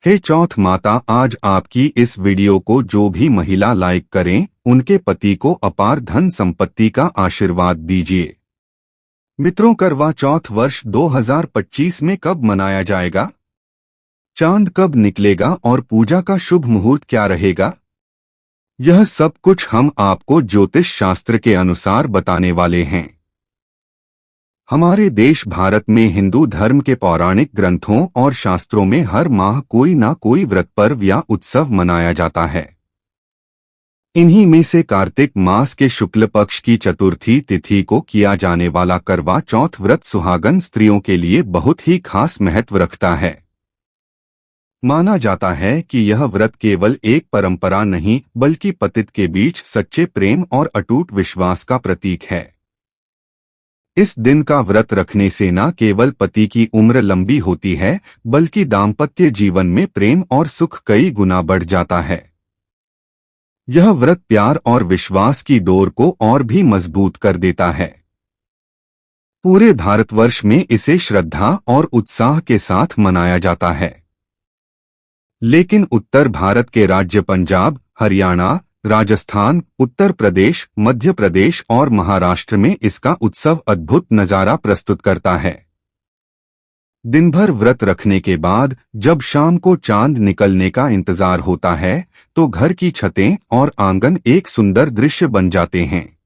हे चौथ माता, आज आपकी इस वीडियो को जो भी महिला लाइक करें उनके पति को अपार धन संपत्ति का आशीर्वाद दीजिए। मित्रों, करवा चौथ वर्ष 2025 में कब मनाया जाएगा? चांद कब निकलेगा और पूजा का शुभ मुहूर्त क्या रहेगा? यह सब कुछ हम आपको ज्योतिष शास्त्र के अनुसार बताने वाले हैं। हमारे देश भारत में हिंदू धर्म के पौराणिक ग्रंथों और शास्त्रों में हर माह कोई ना कोई व्रत पर्व या उत्सव मनाया जाता है। इन्हीं में से कार्तिक मास के शुक्ल पक्ष की चतुर्थी तिथि को किया जाने वाला करवा चौथ व्रत सुहागन स्त्रियों के लिए बहुत ही खास महत्व रखता है। माना जाता है कि यह व्रत केवल एक परंपरा नहीं बल्कि पतित के बीच सच्चे प्रेम और अटूट विश्वास का प्रतीक है। इस दिन का व्रत रखने से न केवल पति की उम्र लंबी होती है बल्कि दाम्पत्य जीवन में प्रेम और सुख कई गुना बढ़ जाता है। यह व्रत प्यार और विश्वास की डोर को और भी मजबूत कर देता है। पूरे भारतवर्ष में इसे श्रद्धा और उत्साह के साथ मनाया जाता है, लेकिन उत्तर भारत के राज्य पंजाब, हरियाणा, राजस्थान, उत्तर प्रदेश, मध्य प्रदेश और महाराष्ट्र में इसका उत्सव अद्भुत नजारा प्रस्तुत करता है। दिन भर व्रत रखने के बाद जब शाम को चांद निकलने का इंतजार होता है तो घर की छतें और आंगन एक सुंदर दृश्य बन जाते हैं।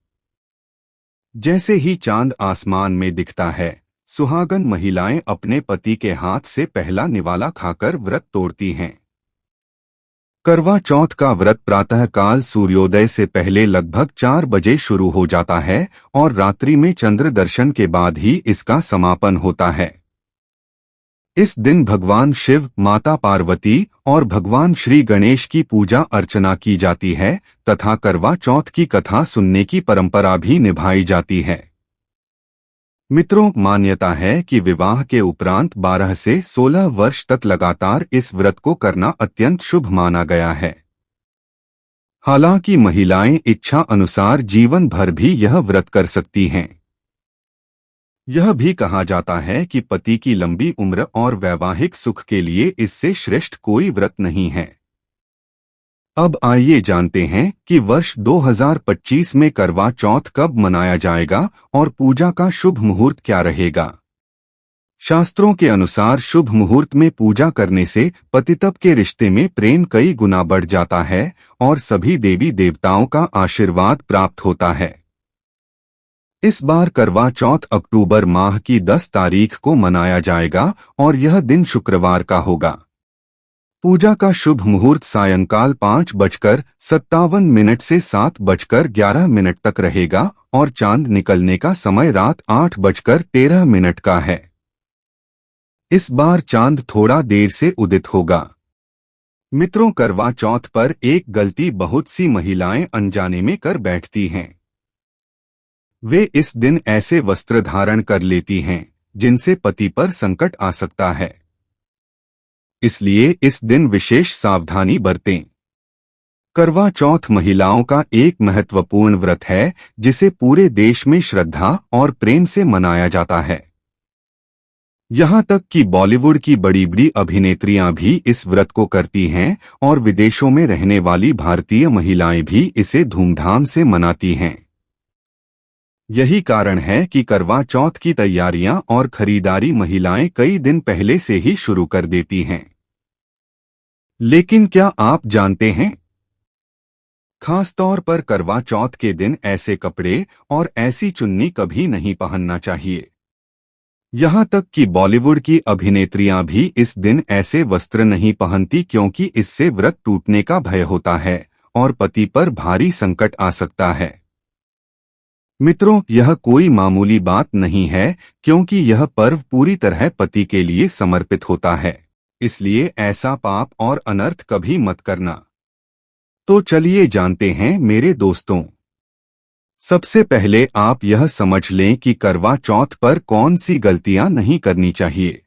जैसे ही चांद आसमान में दिखता है, सुहागन महिलाएं अपने पति के हाथ से पहला निवाला खाकर व्रत तोड़ती हैं। करवा चौथ का व्रत प्रातः काल सूर्योदय से पहले लगभग 4 बजे शुरू हो जाता है और रात्रि में चंद्र दर्शन के बाद ही इसका समापन होता है। इस दिन भगवान शिव, माता पार्वती और भगवान श्री गणेश की पूजा अर्चना की जाती है तथा करवा चौथ की कथा सुनने की परंपरा भी निभाई जाती है। मित्रों, मान्यता है कि विवाह के उपरांत 12 से 16 वर्ष तक लगातार इस व्रत को करना अत्यंत शुभ माना गया है। हालांकि महिलाएं इच्छा अनुसार जीवन भर भी यह व्रत कर सकती हैं। यह भी कहा जाता है कि पति की लंबी उम्र और वैवाहिक सुख के लिए इससे श्रेष्ठ कोई व्रत नहीं है। अब आइए जानते हैं कि वर्ष 2025 में करवा चौथ कब मनाया जाएगा और पूजा का शुभ मुहूर्त क्या रहेगा। शास्त्रों के अनुसार शुभ मुहूर्त में पूजा करने से पतितप के रिश्ते में प्रेम कई गुना बढ़ जाता है और सभी देवी देवताओं का आशीर्वाद प्राप्त होता है। इस बार करवा चौथ अक्टूबर माह की 10 तारीख को मनाया जाएगा और यह दिन शुक्रवार का होगा। पूजा का शुभ मुहूर्त सायंकाल 5:57 से 7:11 तक रहेगा और चांद निकलने का समय रात 8:13 का है। इस बार चांद थोड़ा देर से उदित होगा। मित्रों, करवा चौथ पर एक गलती बहुत सी महिलाएं अनजाने में कर बैठती हैं। वे इस दिन ऐसे वस्त्र धारण कर लेती हैं जिनसे पति पर संकट आ सकता है। इसलिए इस दिन विशेष सावधानी बरतें। करवा चौथ महिलाओं का एक महत्वपूर्ण व्रत है जिसे पूरे देश में श्रद्धा और प्रेम से मनाया जाता है। यहाँ तक कि बॉलीवुड की बड़ी बड़ी अभिनेत्रियां भी इस व्रत को करती हैं और विदेशों में रहने वाली भारतीय महिलाएं भी इसे धूमधाम से मनाती हैं। यही कारण है कि करवा चौथ की तैयारियां और खरीदारी महिलाएं कई दिन पहले से ही शुरू कर देती हैं। लेकिन क्या आप जानते हैं, खास तौर पर करवा चौथ के दिन ऐसे कपड़े और ऐसी चुन्नी कभी नहीं पहनना चाहिए। यहाँ तक कि बॉलीवुड की अभिनेत्रियां भी इस दिन ऐसे वस्त्र नहीं पहनती क्योंकि इससे व्रत टूटने का भय होता है और पति पर भारी संकट आ सकता है। मित्रों, यह कोई मामूली बात नहीं है क्योंकि यह पर्व पूरी तरह पति के लिए समर्पित होता है। इसलिए ऐसा पाप और अनर्थ कभी मत करना। तो चलिए जानते हैं मेरे दोस्तों। सबसे पहले आप यह समझ लें कि करवा चौथ पर कौन सी गलतियां नहीं करनी चाहिए।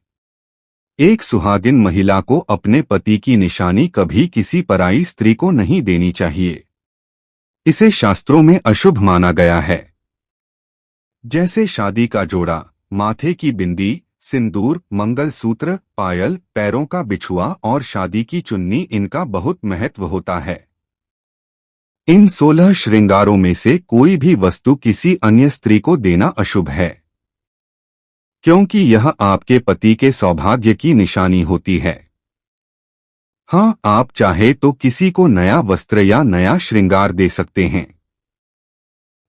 एक सुहागिन महिला को अपने पति की निशानी कभी किसी पराई स्त्री को नहीं देनी चाहिए। इसे शास्त्रों में अशुभ माना गया है। जैसे शादी का जोड़ा, माथे की बिंदी, सिंदूर, मंगलसूत्र, पायल, पैरों का बिछुआ और शादी की चुन्नी इनका बहुत महत्व होता है। इन 16 श्रृंगारों में से कोई भी वस्तु किसी अन्य स्त्री को देना अशुभ है, क्योंकि यह आपके पति के सौभाग्य की निशानी होती है। हाँ, आप चाहे तो किसी को नया वस्त्र या नया श्रृंगार दे सकते हैं,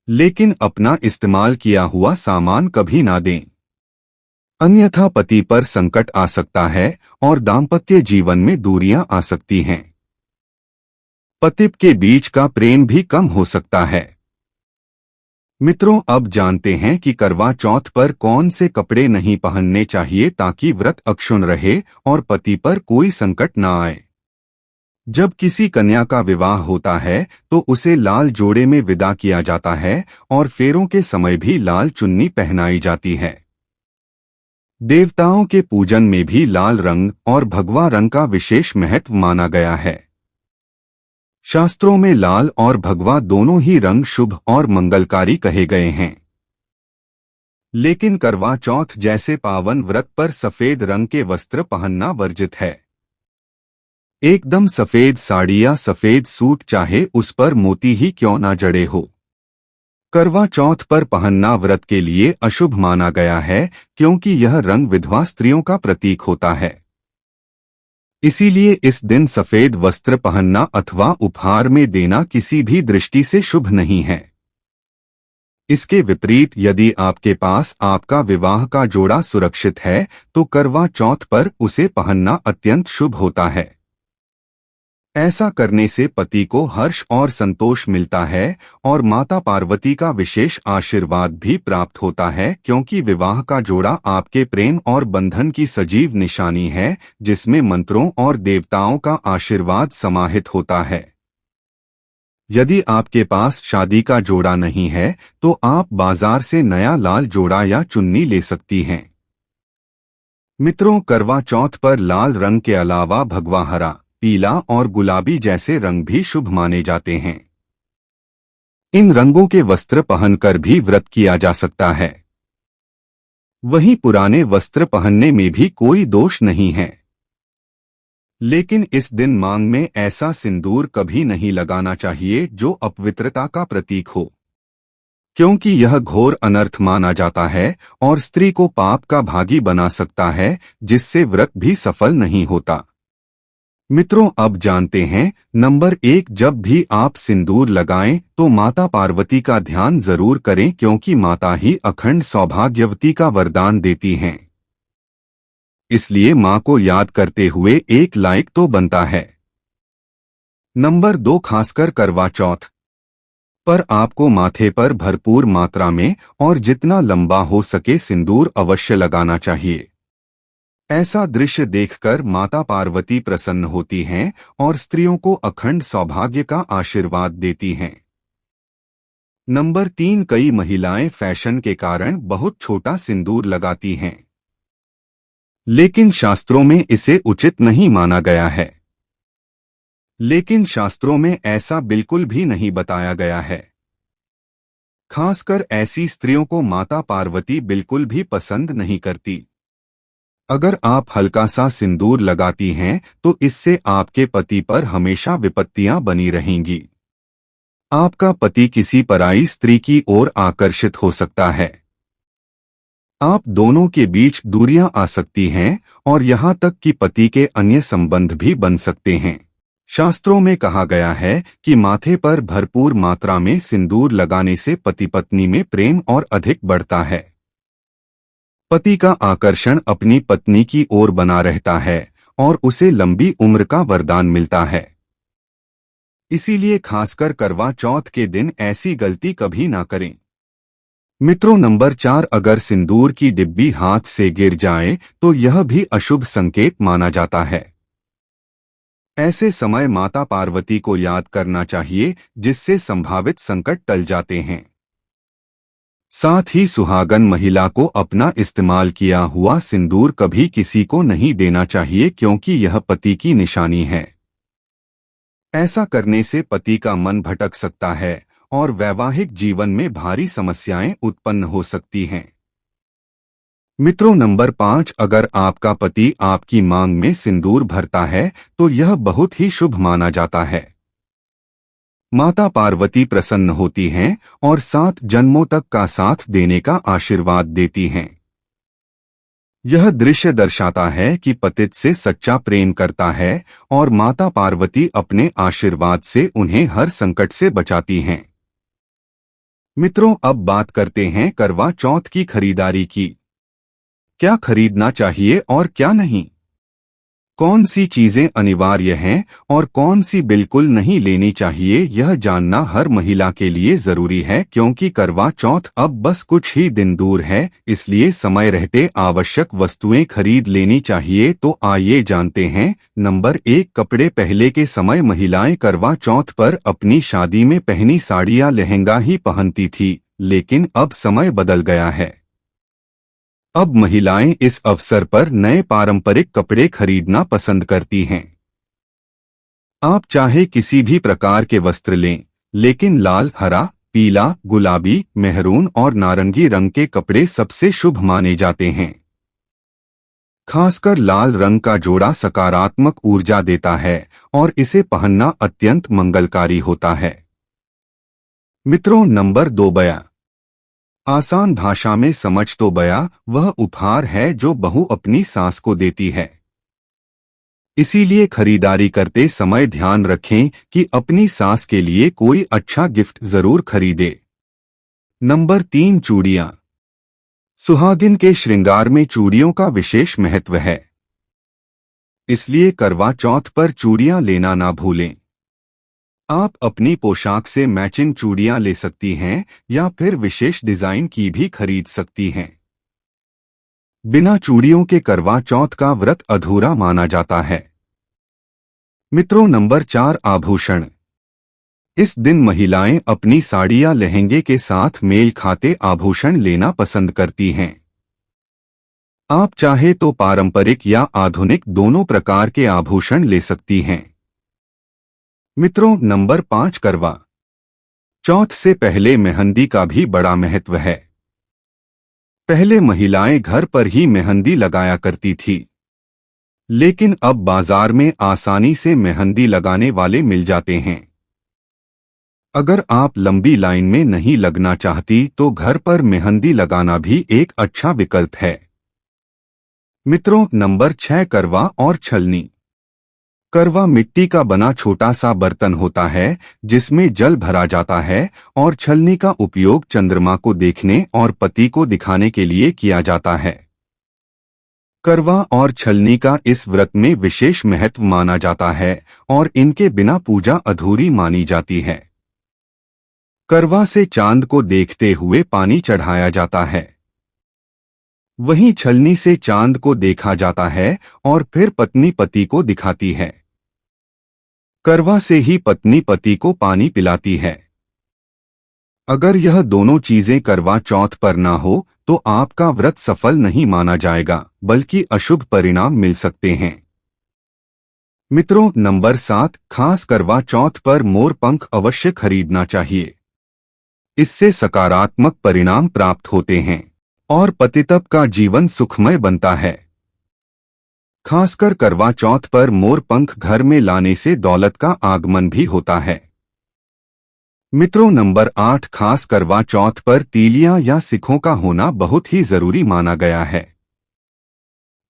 लेकिन अपना इस्तेमाल किया हुआ सामान कभी ना दें, अन्यथा पति पर संकट आ सकता है और दाम्पत्य जीवन में दूरियां आ सकती हैं। पति के बीच का प्रेम भी कम हो सकता है। मित्रों, अब जानते हैं कि करवा चौथ पर कौन से कपड़े नहीं पहनने चाहिए ताकि व्रत अक्षुण्ण रहे और पति पर कोई संकट न आए। जब किसी कन्या का विवाह होता है तो उसे लाल जोड़े में विदा किया जाता है और फेरों के समय भी लाल चुन्नी पहनाई जाती है। देवताओं के पूजन में भी लाल रंग और भगवा रंग का विशेष महत्व माना गया है। शास्त्रों में लाल और भगवा दोनों ही रंग शुभ और मंगलकारी कहे गए हैं। लेकिन करवा चौथ जैसे पावन व्रत पर सफेद रंग के वस्त्र पहनना वर्जित है। एकदम सफेद साड़ी या सफेद सूट, चाहे उस पर मोती ही क्यों ना जड़े हो, करवा चौथ पर पहनना व्रत के लिए अशुभ माना गया है, क्योंकि यह रंग विधवा स्त्रियों का प्रतीक होता है। इसीलिए इस दिन सफेद वस्त्र पहनना अथवा उपहार में देना किसी भी दृष्टि से शुभ नहीं है। इसके विपरीत यदि आपके पास आपका विवाह का जोड़ा सुरक्षित है तो करवा चौथ पर उसे पहनना अत्यंत शुभ होता है। ऐसा करने से पति को हर्ष और संतोष मिलता है और माता पार्वती का विशेष आशीर्वाद भी प्राप्त होता है, क्योंकि विवाह का जोड़ा आपके प्रेम और बंधन की सजीव निशानी है, जिसमें मंत्रों और देवताओं का आशीर्वाद समाहित होता है। यदि आपके पास शादी का जोड़ा नहीं है तो आप बाजार से नया लाल जोड़ा या चुन्नी ले सकती हैं। मित्रों, करवा चौथ पर लाल रंग के अलावा भगवा, हरा, पीला और गुलाबी जैसे रंग भी शुभ माने जाते हैं। इन रंगों के वस्त्र पहनकर भी व्रत किया जा सकता है। वहीं पुराने वस्त्र पहनने में भी कोई दोष नहीं है। लेकिन इस दिन मांग में ऐसा सिंदूर कभी नहीं लगाना चाहिए जो अपवित्रता का प्रतीक हो, क्योंकि यह घोर अनर्थ माना जाता है और स्त्री को पाप का भागी बना सकता है, जिससे व्रत भी सफल नहीं होता। मित्रों, अब जानते हैं नंबर 1, जब भी आप सिंदूर लगाएं तो माता पार्वती का ध्यान जरूर करें, क्योंकि माता ही अखंड सौभाग्यवती का वरदान देती हैं। इसलिए मां को याद करते हुए एक लाइक तो बनता है। नंबर 2, खासकर करवा चौथ पर आपको माथे पर भरपूर मात्रा में और जितना लंबा हो सके सिंदूर अवश्य लगाना चाहिए। ऐसा दृश्य देखकर माता पार्वती प्रसन्न होती हैं और स्त्रियों को अखंड सौभाग्य का आशीर्वाद देती हैं। नंबर 3, कई महिलाएं फैशन के कारण बहुत छोटा सिंदूर लगाती हैं, लेकिन शास्त्रों में इसे उचित नहीं माना गया है। लेकिन शास्त्रों में ऐसा बिल्कुल भी नहीं बताया गया है। खासकर ऐसी स्त्रियों को माता पार्वती बिल्कुल भी पसंद नहीं करती। अगर आप हल्का सा सिंदूर लगाती हैं तो इससे आपके पति पर हमेशा विपत्तियां बनी रहेंगी। आपका पति किसी पराई स्त्री की ओर आकर्षित हो सकता है। आप दोनों के बीच दूरियां आ सकती हैं और यहां तक कि पति के अन्य संबंध भी बन सकते हैं। शास्त्रों में कहा गया है कि माथे पर भरपूर मात्रा में सिंदूर लगाने से पति पत्नी में प्रेम और अधिक बढ़ता है। पति का आकर्षण अपनी पत्नी की ओर बना रहता है और उसे लंबी उम्र का वरदान मिलता है। इसीलिए खासकर करवा चौथ के दिन ऐसी गलती कभी ना करें। मित्रों, नंबर 4, अगर सिंदूर की डिब्बी हाथ से गिर जाए तो यह भी अशुभ संकेत माना जाता है। ऐसे समय माता पार्वती को याद करना चाहिए, जिससे संभावित संकट टल जाते हैं। साथ ही सुहागन महिला को अपना इस्तेमाल किया हुआ सिंदूर कभी किसी को नहीं देना चाहिए, क्योंकि यह पति की निशानी है। ऐसा करने से पति का मन भटक सकता है और वैवाहिक जीवन में भारी समस्याएं उत्पन्न हो सकती हैं। मित्रों, नंबर 5, अगर आपका पति आपकी मांग में सिंदूर भरता है तो यह बहुत ही शुभ माना जाता है। माता पार्वती प्रसन्न होती हैं और 7 जन्मों तक का साथ देने का आशीर्वाद देती हैं। यह दृश्य दर्शाता है कि पतित से सच्चा प्रेम करता है और माता पार्वती अपने आशीर्वाद से उन्हें हर संकट से बचाती हैं। मित्रों, अब बात करते हैं करवा चौथ की खरीदारी की। क्या खरीदना चाहिए और क्या नहीं? कौन सी चीजें अनिवार्य हैं और कौन सी बिल्कुल नहीं लेनी चाहिए, यह जानना हर महिला के लिए जरूरी है, क्योंकि करवा चौथ अब बस कुछ ही दिन दूर है। इसलिए समय रहते आवश्यक वस्तुएं खरीद लेनी चाहिए। तो आइए जानते हैं। नंबर 1, कपड़े। पहले के समय महिलाएं करवा चौथ पर अपनी शादी में पहनी साड़ी या लहंगा ही पहनती थी, लेकिन अब समय बदल गया है। अब महिलाएं इस अवसर पर नए पारंपरिक कपड़े खरीदना पसंद करती हैं। आप चाहे किसी भी प्रकार के वस्त्र लें, लेकिन लाल, हरा, पीला, गुलाबी, मेहरून और नारंगी रंग के कपड़े सबसे शुभ माने जाते हैं। खासकर लाल रंग का जोड़ा सकारात्मक ऊर्जा देता है और इसे पहनना अत्यंत मंगलकारी होता है। मित्रों, नंबर 2, बया। आसान भाषा में समझ तो बया वह उपहार है जो बहू अपनी सास को देती है। इसीलिए खरीदारी करते समय ध्यान रखें कि अपनी सास के लिए कोई अच्छा गिफ्ट जरूर खरीदे। नंबर 3, चूड़ियां। सुहागिन के श्रृंगार में चूड़ियों का विशेष महत्व है। इसलिए करवा चौथ पर चूड़ियां लेना ना भूलें। आप अपनी पोशाक से मैचिंग चूड़ियां ले सकती हैं या फिर विशेष डिजाइन की भी खरीद सकती हैं। बिना चूड़ियों के करवा चौथ का व्रत अधूरा माना जाता है। मित्रों, नंबर 4, आभूषण। इस दिन महिलाएं अपनी साड़ी या लहंगे के साथ मेल खाते आभूषण लेना पसंद करती हैं। आप चाहे तो पारंपरिक या आधुनिक दोनों प्रकार के आभूषण ले सकती हैं। मित्रों, नंबर 5, करवा चौथ से पहले मेहंदी का भी बड़ा महत्व है। पहले महिलाएं घर पर ही मेहंदी लगाया करती थी, लेकिन अब बाजार में आसानी से मेहंदी लगाने वाले मिल जाते हैं। अगर आप लंबी लाइन में नहीं लगना चाहती तो घर पर मेहंदी लगाना भी एक अच्छा विकल्प है। मित्रों, नंबर 6, करवा और छलनी। करवा मिट्टी का बना छोटा सा बर्तन होता है जिसमें जल भरा जाता है और छलनी का उपयोग चंद्रमा को देखने और पति को दिखाने के लिए किया जाता है। करवा और छलनी का इस व्रत में विशेष महत्व माना जाता है और इनके बिना पूजा अधूरी मानी जाती है। करवा से चांद को देखते हुए पानी चढ़ाया जाता है, वहीं छलनी से चांद को देखा जाता है और फिर पत्नी पति को दिखाती है। करवा से ही पत्नी पति को पानी पिलाती है। अगर यह दोनों चीजें करवा चौथ पर ना हो तो आपका व्रत सफल नहीं माना जाएगा, बल्कि अशुभ परिणाम मिल सकते हैं। मित्रों, नंबर 7, खास करवा चौथ पर मोर पंख अवश्य खरीदना चाहिए। इससे सकारात्मक परिणाम प्राप्त होते हैं और पतितप का जीवन सुखमय बनता है। खासकर करवा चौथ पर मोर पंख घर में लाने से दौलत का आगमन भी होता है। मित्रों, नंबर 8, खास करवा चौथ पर तीलियां या सिक्कों का होना बहुत ही जरूरी माना गया है।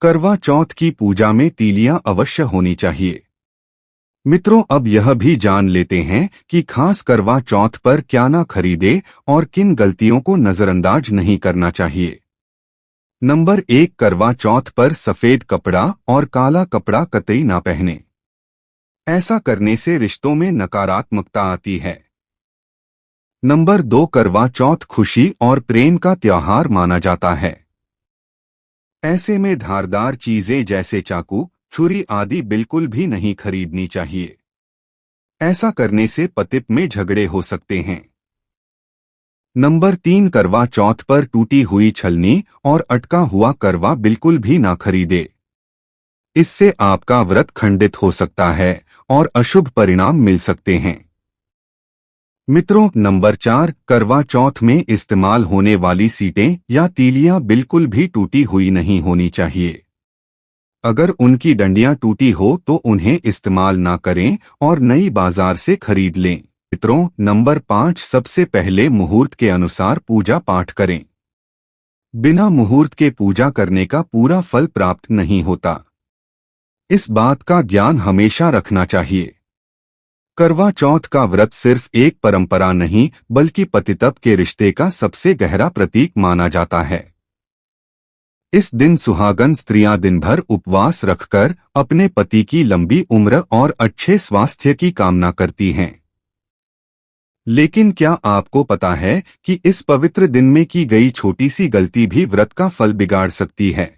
करवा चौथ की पूजा में तीलियां अवश्य होनी चाहिए। मित्रों, अब यह भी जान लेते हैं कि खास करवा चौथ पर क्या ना खरीदे और किन गलतियों को नजरअंदाज नहीं करना चाहिए। नंबर 1, करवा चौथ पर सफेद कपड़ा और काला कपड़ा कतई ना पहने। ऐसा करने से रिश्तों में नकारात्मकता आती है। नंबर 2, करवा चौथ खुशी और प्रेम का त्योहार माना जाता है। ऐसे में धारदार चीजें जैसे चाकू, छुरी आदि बिल्कुल भी नहीं खरीदनी चाहिए। ऐसा करने से पतित में झगड़े हो सकते हैं। नंबर 3, करवा चौथ पर टूटी हुई छलनी और अटका हुआ करवा बिल्कुल भी ना खरीदे। इससे आपका व्रत खंडित हो सकता है और अशुभ परिणाम मिल सकते हैं। मित्रों, नंबर 4, करवा चौथ में इस्तेमाल होने वाली सीटें या तीलियां बिल्कुल भी टूटी हुई नहीं होनी चाहिए। अगर उनकी डंडियां टूटी हो तो उन्हें इस्तेमाल ना करें और नई बाजार से खरीद लें। मित्रों, नंबर 5, सबसे पहले मुहूर्त के अनुसार पूजा पाठ करें। बिना मुहूर्त के पूजा करने का पूरा फल प्राप्त नहीं होता। इस बात का ज्ञान हमेशा रखना चाहिए। करवा चौथ का व्रत सिर्फ एक परंपरा नहीं बल्कि पतितप के रिश्ते का सबसे गहरा प्रतीक माना जाता है। इस दिन सुहागन स्त्रियां दिन भर उपवास रखकर अपने पति की लंबी उम्र और अच्छे स्वास्थ्य की कामना करती हैं। लेकिन क्या आपको पता है कि इस पवित्र दिन में की गई छोटी सी गलती भी व्रत का फल बिगाड़ सकती है?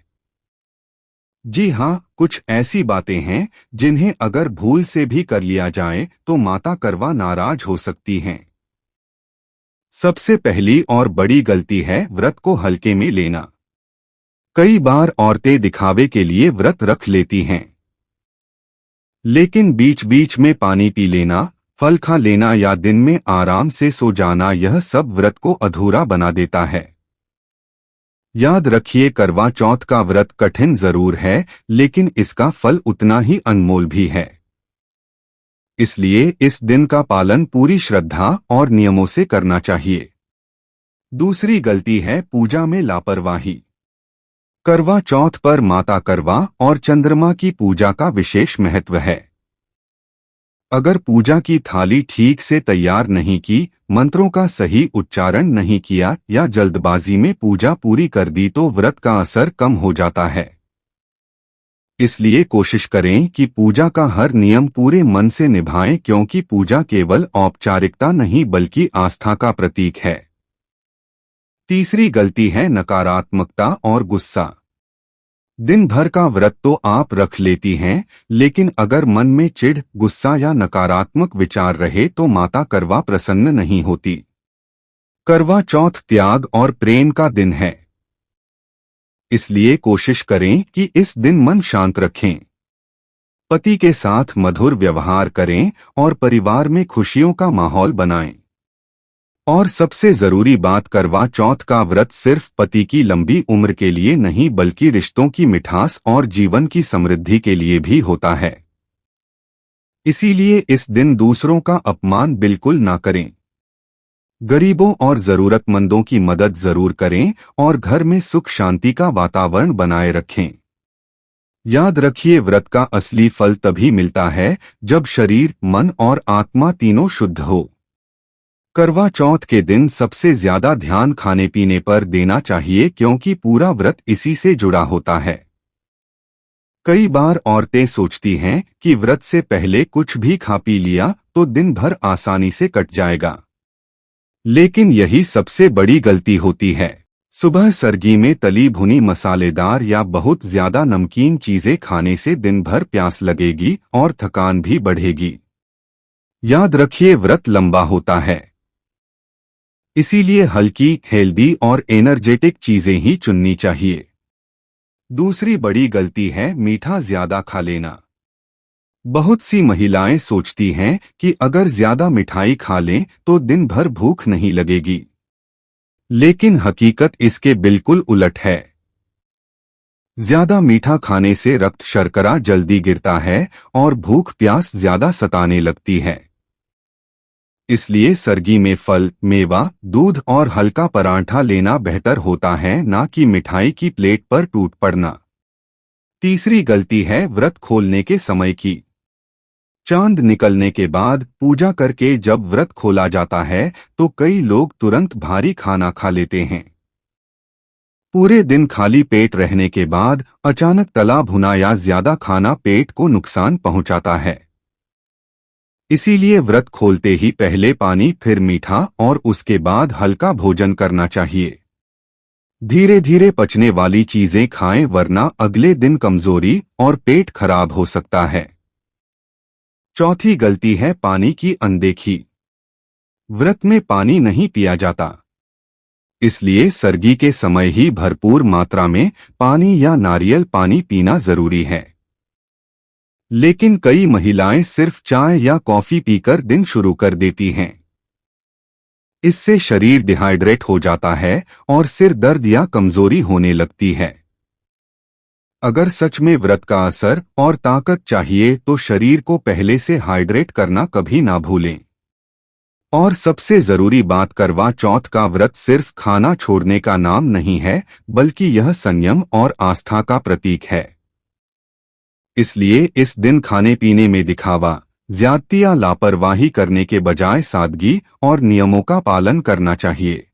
जी हाँ, कुछ ऐसी बातें हैं जिन्हें अगर भूल से भी कर लिया जाए तो माता करवा नाराज हो सकती हैं। सबसे पहली और बड़ी गलती है व्रत को हल्के में लेना। कई बार औरतें दिखावे के लिए व्रत रख लेती हैं, लेकिन बीच बीच में पानी पी लेना, फल खा लेना या दिन में आराम से सो जाना, यह सब व्रत को अधूरा बना देता है। याद रखिए, करवा चौथ का व्रत कठिन जरूर है, लेकिन इसका फल उतना ही अनमोल भी है। इसलिए इस दिन का पालन पूरी श्रद्धा और नियमों से करना चाहिए। दूसरी गलती है पूजा में लापरवाही। करवा चौथ पर माता करवा और चंद्रमा की पूजा का विशेष महत्व है। अगर पूजा की थाली ठीक से तैयार नहीं की, मंत्रों का सही उच्चारण नहीं किया या जल्दबाजी में पूजा पूरी कर दी तो व्रत का असर कम हो जाता है। इसलिए कोशिश करें कि पूजा का हर नियम पूरे मन से निभाएं, क्योंकि पूजा केवल औपचारिकता नहीं बल्कि आस्था का प्रतीक है। तीसरी गलती है नकारात्मकता और गुस्सा। दिन भर का व्रत तो आप रख लेती हैं, लेकिन अगर मन में चिढ़, गुस्सा या नकारात्मक विचार रहे तो माता करवा प्रसन्न नहीं होती। करवा चौथ त्याग और प्रेम का दिन है, इसलिए कोशिश करें कि इस दिन मन शांत रखें। पति के साथ मधुर व्यवहार करें और परिवार में खुशियों का माहौल बनाएं। और सबसे जरूरी बात, करवा चौथ का व्रत सिर्फ पति की लंबी उम्र के लिए नहीं बल्कि रिश्तों की मिठास और जीवन की समृद्धि के लिए भी होता है। इसीलिए इस दिन दूसरों का अपमान बिल्कुल ना करें। गरीबों और जरूरतमंदों की मदद जरूर करें और घर में सुख शांति का वातावरण बनाए रखें। याद रखिए, व्रत का असली फल तभी मिलता है जब शरीर, मन और आत्मा तीनों शुद्ध हो। करवा चौथ के दिन सबसे ज्यादा ध्यान खाने पीने पर देना चाहिए, क्योंकि पूरा व्रत इसी से जुड़ा होता है। कई बार औरतें सोचती हैं कि व्रत से पहले कुछ भी खा पी लिया तो दिन भर आसानी से कट जाएगा, लेकिन यही सबसे बड़ी गलती होती है। सुबह सरगी में तली भुनी मसालेदार या बहुत ज्यादा नमकीन चीजें खाने से दिन भर प्यास लगेगी और थकान भी बढ़ेगी। याद रखिए, व्रत लंबा होता है, इसीलिए हल्की, हेल्दी और एनर्जेटिक चीजें ही चुननी चाहिए। दूसरी बड़ी गलती है मीठा ज्यादा खा लेना। बहुत सी महिलाएं सोचती हैं कि अगर ज्यादा मिठाई खा लें तो दिन भर भूख नहीं लगेगी, लेकिन हकीकत इसके बिल्कुल उलट है। ज्यादा मीठा खाने से रक्त शर्करा जल्दी गिरता है और भूख प्यास ज्यादा सताने लगती है। इसलिए सरगी में फल, मेवा, दूध और हल्का पराठा लेना बेहतर होता है, ना कि मिठाई की प्लेट पर टूट पड़ना। तीसरी गलती है व्रत खोलने के समय की। चांद निकलने के बाद पूजा करके जब व्रत खोला जाता है तो कई लोग तुरंत भारी खाना खा लेते हैं। पूरे दिन खाली पेट रहने के बाद अचानक तला भुना या ज्यादा खाना पेट को नुकसान पहुंचाता है। इसीलिए व्रत खोलते ही पहले पानी, फिर मीठा और उसके बाद हल्का भोजन करना चाहिए। धीरे धीरे पचने वाली चीजें खाएं, वरना अगले दिन कमजोरी और पेट खराब हो सकता है। चौथी गलती है पानी की अनदेखी। व्रत में पानी नहीं पिया जाता, इसलिए सरगी के समय ही भरपूर मात्रा में पानी या नारियल पानी पीना जरूरी है। लेकिन कई महिलाएं सिर्फ चाय या कॉफी पीकर दिन शुरू कर देती हैं। इससे शरीर डिहाइड्रेट हो जाता है और सिर दर्द या कमजोरी होने लगती है। अगर सच में व्रत का असर और ताकत चाहिए तो शरीर को पहले से हाइड्रेट करना कभी ना भूलें। और सबसे जरूरी बात, करवा चौथ का व्रत सिर्फ खाना छोड़ने का नाम नहीं है, बल्कि यह संयम और आस्था का प्रतीक है। इसलिए इस दिन खाने पीने में दिखावा, ज्यादती या लापरवाही करने के बजाय सादगी और नियमों का पालन करना चाहिए।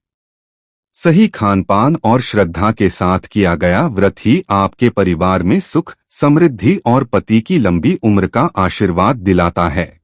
सही खानपान और श्रद्धा के साथ किया गया व्रत ही आपके परिवार में सुख, समृद्धि और पति की लंबी उम्र का आशीर्वाद दिलाता है।